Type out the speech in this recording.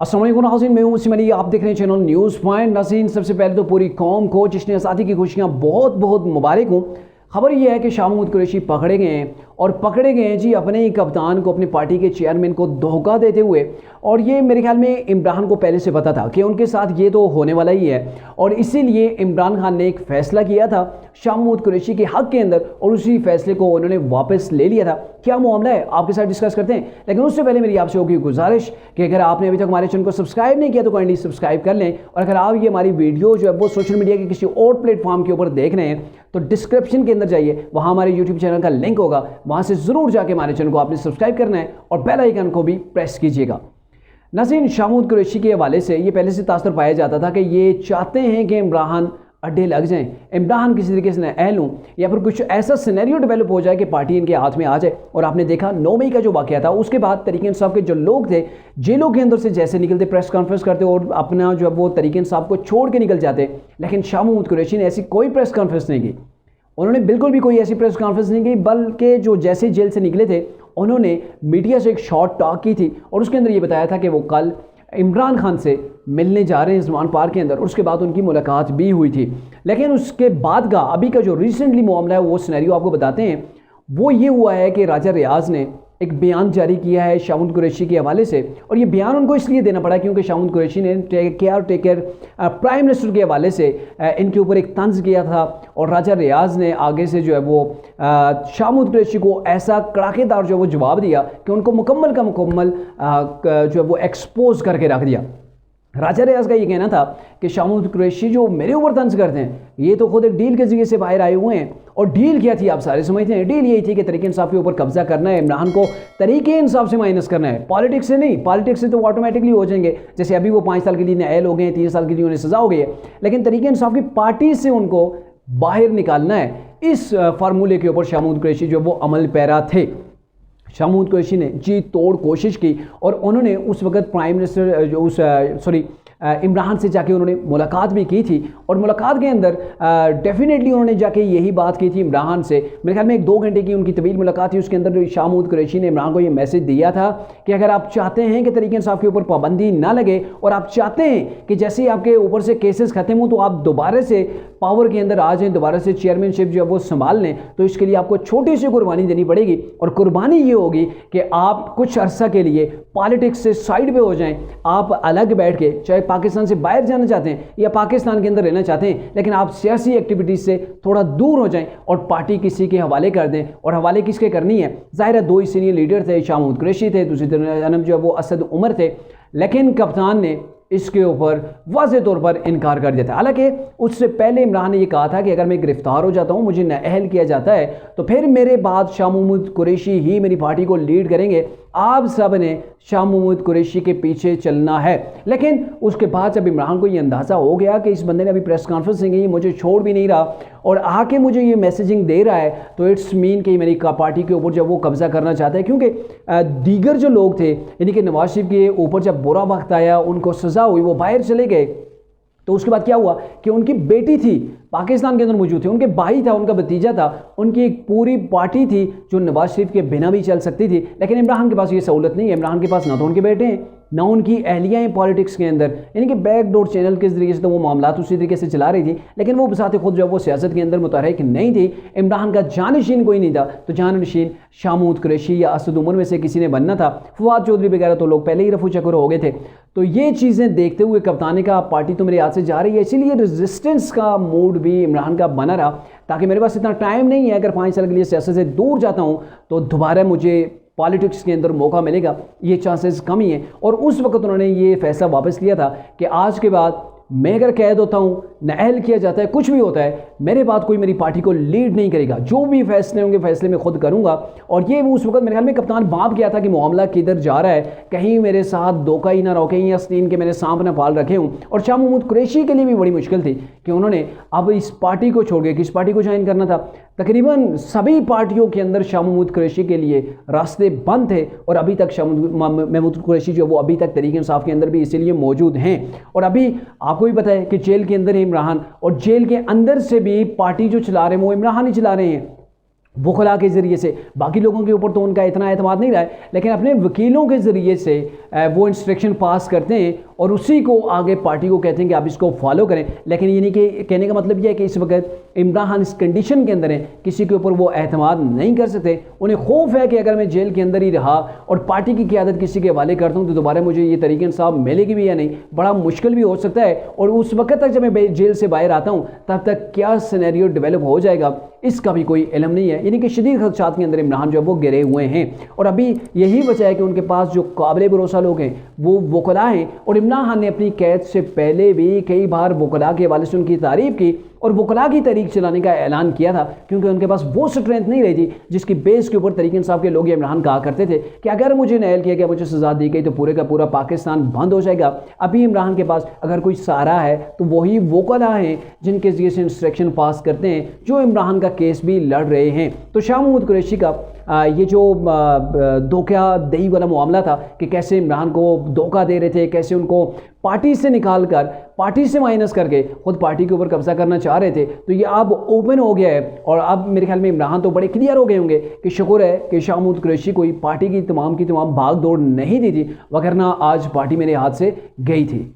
अस्सलाम वालेकुम नाज़रीन, मैं हूं सिमली। आप देख रहे हैं चैनल न्यूज़ पॉइंट। नाज़रीन, सबसे पहले तो पूरी कौम को जश्न आज़ादी की खुशियां बहुत बहुत मुबारक हूं। खबर यह है कि शाह महमूद कुरैशी पकड़े गए हैं और पकड़े गए हैं जी अपने ही कप्तान को, अपनी पार्टी के चेयरमैन को धोखा देते हुए। और ये मेरे ख्याल में इमरान को पहले से पता था कि उनके साथ ये तो होने वाला ही है, और इसीलिए इमरान खान ने एक फ़ैसला किया था शाह महमूद कुरैशी के हक़ के अंदर, और उसी फैसले को उन्होंने वापस ले लिया था। क्या मामला है आपके साथ डिस्कस करते हैं, लेकिन उससे पहले मेरी आपसे होगी गुजारिश कि अगर आपने अभी तक हमारे चैनल को सब्सक्राइब नहीं किया तो काइंडली सब्सक्राइब कर लें। और अगर आप ये हमारी वीडियो जो है वो सोशल मीडिया के किसी और प्लेटफॉर्म के ऊपर देख रहे हैं तो डिस्क्रिप्शन के अंदर जाइए, वहाँ हमारे यूट्यूब चैनल का लिंक होगा, वहाँ से ज़रूर जाके हमारे चैनल को आपने सब्सक्राइब करना है और बेल आइकन को भी प्रेस कीजिएगा। नाज़रीन, शाह महमूद कुरैशी के हवाले से ये पहले से तासर पाया जाता था कि ये चाहते हैं कि इमरान अड्डे लग जाएं, इमरान किसी तरीके से अहल हों, या फिर कुछ ऐसा सिनेरियो डेवलप हो जाए कि पार्टी इनके हाथ में आ जाए। और आपने देखा 9 मई का जो वाक़या था, उसके बाद तरीक़े इंसाफ के जो लोग थे जेलों के अंदर से जैसे निकलते, प्रेस कॉन्फ्रेंस करते और अपना जो है वो तरीक़े इंसाफ को छोड़ के निकल जाते, लेकिन शाह महमूद कुरैशी ने ऐसी कोई प्रेस कॉन्फ्रेंस नहीं की। उन्होंने बिल्कुल भी कोई ऐसी प्रेस कॉन्फ्रेंस नहीं की, बल्कि जो जैसे जेल से निकले थे उन्होंने मीडिया से एक शॉर्ट टॉक की थी और उसके अंदर ये बताया था कि वो कल इमरान खान से मिलने जा रहे हैं ज़मान पार्क के अंदर। उसके बाद उनकी मुलाकात भी हुई थी, लेकिन उसके बाद का अभी का जो रिसेंटली मामला है वो सिनेरियो आपको बताते हैं। वो ये हुआ है कि राजा रियाज ने एक बयान जारी किया है शाह महमूद कुरैशी के हवाले से, और ये बयान उनको इसलिए देना पड़ा क्योंकि शाह महमूद कुरैशी ने टेकर प्राइम मिनिस्टर के हवाले से इनके ऊपर एक तंज किया था, और राजा रियाज ने आगे से जो है वो शाह महमूद कुरैशी को ऐसा कड़ाकेदार जो है वो जवाब दिया कि उनको मुकम्मल का मुकम्मल जो है वो एक्सपोज करके रख दिया। राजा रियाज का ये कहना था कि शाह महमूद कुरैशी जो मेरे ऊपर तंज करते हैं, ये तो खुद एक डील के जरिए से बाहर आए हुए हैं। और डील क्या थी आप सारे समझते हैं? डील यही थी कि तरीके इंसाफ के ऊपर कब्जा करना है, इमरान को तरीके इंसाफ से माइनस करना है, पॉलिटिक्स से नहीं। पॉलिटिक्स से तो ऑटोमेटिकली हो जाएंगे, जैसे अभी वो 5 साल के लिए नायल हो गए हैं, 3 साल के लिए उन्हें सजा हो गई है, लेकिन तरीके इंसाफ की पार्टी से उनको बाहर निकालना है। इस फार्मूले के ऊपर शाह महमूद कुरैशी जो वो अमल पैरा थे। शाह महमूद कुरैशी ने जी तोड़ कोशिश की और उन्होंने उस वक्त प्राइम मिनिस्टर इमरान से जाके उन्होंने मुलाकात भी की थी, और मुलाकात के अंदर डेफिनेटली उन्होंने जाके यही बात की थी इमरान से। मेरे ख्याल में 1-2 घंटे की उनकी तवील मुलाकात थी। उसके अंदर शाह महमूद कुरैशी ने इमरान को ये मैसेज दिया था कि अगर आप चाहते हैं कि तरीके इंसाफ के ऊपर पाबंदी ना लगे, और आप चाहते हैं कि जैसे ही आपके ऊपर से केसेस ख़त्म हो तो आप दोबारा से पावर के अंदर आ जाएं, दोबारा से चेयरमैनशिप जो है वो संभाल लें, तो इसके लिए आपको छोटी सी कुर्बानी देनी पड़ेगी। और कुर्बानी ये होगी कि आप कुछ अरसा के लिए पॉलिटिक्स से साइड पे हो जाएं, आप अलग बैठ के, चाहे पाकिस्तान से बाहर जाना चाहते हैं या पाकिस्तान के अंदर रहना चाहते हैं, लेकिन आप सियासी एक्टिविटीज़ से थोड़ा दूर हो जाएं और पार्टी किसी के हवाले कर दें। और हवाले किसके करनी है? ज़ाहिर है 2 ही सीनियर लीडर थे, शाह महमूद कुरैशी थे, दूसरी तरफ जो है वो असद उमर थे, लेकिन कप्तान ने इसके ऊपर वाज़ेह तौर पर इनकार कर दिया था। हालांकि उससे पहले इमरान ने यह कहा था कि अगर मैं गिरफ्तार हो जाता हूं, मुझे नाअहल किया जाता है, तो फिर मेरे बाद शाह महमूद कुरैशी ही मेरी पार्टी को लीड करेंगे। आप सब ने शाह महमूद कुरैशी के पीछे चलना है। लेकिन उसके बाद जब इमरान को ये अंदाज़ा हो गया कि इस बंदे ने अभी प्रेस कॉन्फ्रेंस नहीं की, मुझे छोड़ भी नहीं रहा और आके मुझे ये मैसेजिंग दे रहा है, तो इट्स मीन कि मेरी पार्टी के ऊपर जब वो कब्ज़ा करना चाहता है। क्योंकि दीगर जो लोग थे, यानी कि नवाज शरीफ के ऊपर जब बुरा वक्त आया, उनको सज़ा हुई, वो बाहर चले गए, तो उसके बाद क्या हुआ कि उनकी बेटी थी पाकिस्तान के अंदर मौजूद थी, उनके भाई था, उनका भतीजा था, उनकी एक पूरी पार्टी थी जो नवाज शरीफ के बिना भी चल सकती थी। लेकिन इमरान के पास ये सहूलत नहीं है। इमरान के पास ना तो उनके बेटे हैं, ना उनकी अहलियाँ हैं पॉलिटिक्स के अंदर, यानी कि बैकडोर चैनल के जरिए से तो वो मामला उसी तरीके से चला रही थी, लेकिन वो बसात खुद जो वो सियासत के अंदर मुतहरिक नहीं थी। इमरान का जानशीन कोई नहीं था, तो जानशीन शाह महमूद कुरैशी या असद उमर में से किसी ने बनना था। फवाद चौधरी वगैरह तो लोग पहले ही रफू चक्कर हो गए थे। तो ये चीज़ें देखते हुए कप्तानी का पार्टी तो मेरे हाथ से जा रही है, इसीलिए रेजिस्टेंस का मूड भी इमरान का बना रहा, ताकि मेरे पास इतना टाइम नहीं है। अगर 5 साल के लिए सियासत से दूर जाता हूँ तो दोबारा मुझे पॉलिटिक्स के अंदर मौका मिलेगा, ये चांसेस कम ही हैं। और उस वक्त उन्होंने ये फैसला वापस लिया था कि आज के बाद मैं अगर कैद होता हूँ, नाअहल किया जाता है, कुछ भी होता है, मेरे बाद कोई मेरी पार्टी को लीड नहीं करेगा, जो भी फैसले होंगे फैसले मैं खुद करूँगा। और ये उस वक्त मेरे ख्याल में कप्तान बाप गया था कि मामला किधर जा रहा है, कहीं मेरे साथ धोखा ही ना रहो, कहीं आस्तीन के मैंने सांप ना पाल रखे हूँ। और शाह महमूद कुरैशी के लिए भी बड़ी मुश्किल थी कि उन्होंने अब इस पार्टी को छोड़ के किस पार्टी को ज्वाइन करना था। तकरीबन सभी पार्टियों के अंदर शाह महमूद कुरैशी के लिए रास्ते बंद थे, और अभी तक शाह महमूद कुरैशी जो वो अभी तक तरीके इंसाफ के अंदर भी इसीलिए मौजूद हैं। और अभी आपको भी पता है कि जेल के अंदर है इमरान, और जेल के अंदर से भी पार्टी जो चला रहे हैं वो इमरान ही चला रहे हैं। वकला के ज़रिए से। बाकी लोगों के ऊपर तो उनका इतना एतमाद नहीं रहा है, लेकिन अपने वकीलों के ज़रिए से वो इंस्ट्रक्शन पास करते हैं और उसी को आगे पार्टी को कहते हैं कि आप इसको फॉलो करें। लेकिन ये नहीं कि कहने का मतलब ये है कि इस वक्त इमरान खान इस कंडीशन के अंदर हैं, किसी के ऊपर वो एतमाद नहीं कर सकते। उन्हें खौफ है कि अगर मैं जेल के अंदर ही रहा और पार्टी की क़यादत किसी के हवाले करता हूँ तो दोबारा मुझे ये तरीक़े इंसाफ मिलेगी भी या नहीं, बड़ा मुश्किल भी हो सकता है। और उस वक्त तक जब मैं जेल से बाहर आता हूँ तब तक क्या सिनेरियो डेवलप हो जाएगा इसका भी कोई इल्म नहीं है। यानी कि शदीद खदशात के अंदर इमरान जो है वो गिरे हुए हैं। और अभी यही वजह है कि उनके पास जो काबिल भरोसा लोग हैं वो वकला हैं। और इमरान खान ने अपनी कैद से पहले भी कई बार वकला के हवाले से उनकी तारीफ़ की और वकला की तहरीक चलाने का ऐलान किया था, क्योंकि उनके पास वो स्ट्रेंथ नहीं रही थी जिसकी बेस के ऊपर तहरीक इंसाफ के लोग इमरान कहा करते थे कि अगर मुझे नायल किया गया, मुझे सज़ा दी गई तो पूरे का पूरा पाकिस्तान बंद हो जाएगा। अभी इमरान के पास अगर कोई सहारा है तो वही वकला हैं जिनके ज़रिए से इंस्ट्रक्शन पास करते हैं, जो इमरान का केस भी लड़ रहे हैं। तो शाह महमूद कुरैशी का ये जो धोखा दही वाला मामला था कि कैसे इमरान को धोखा दे रहे थे, कैसे उनको पार्टी से निकाल कर, पार्टी से माइनस करके खुद पार्टी के ऊपर कब्जा करना चाह रहे थे, तो ये अब ओपन हो गया है। और अब मेरे ख्याल में इमरान तो बड़े क्लियर हो गए होंगे कि शुक्र है कि शाह महमूद कुरैशी कोई पार्टी की तमाम भाग दौड़ नहीं दी थी, वगरना आज पार्टी मेरे हाथ से गई थी।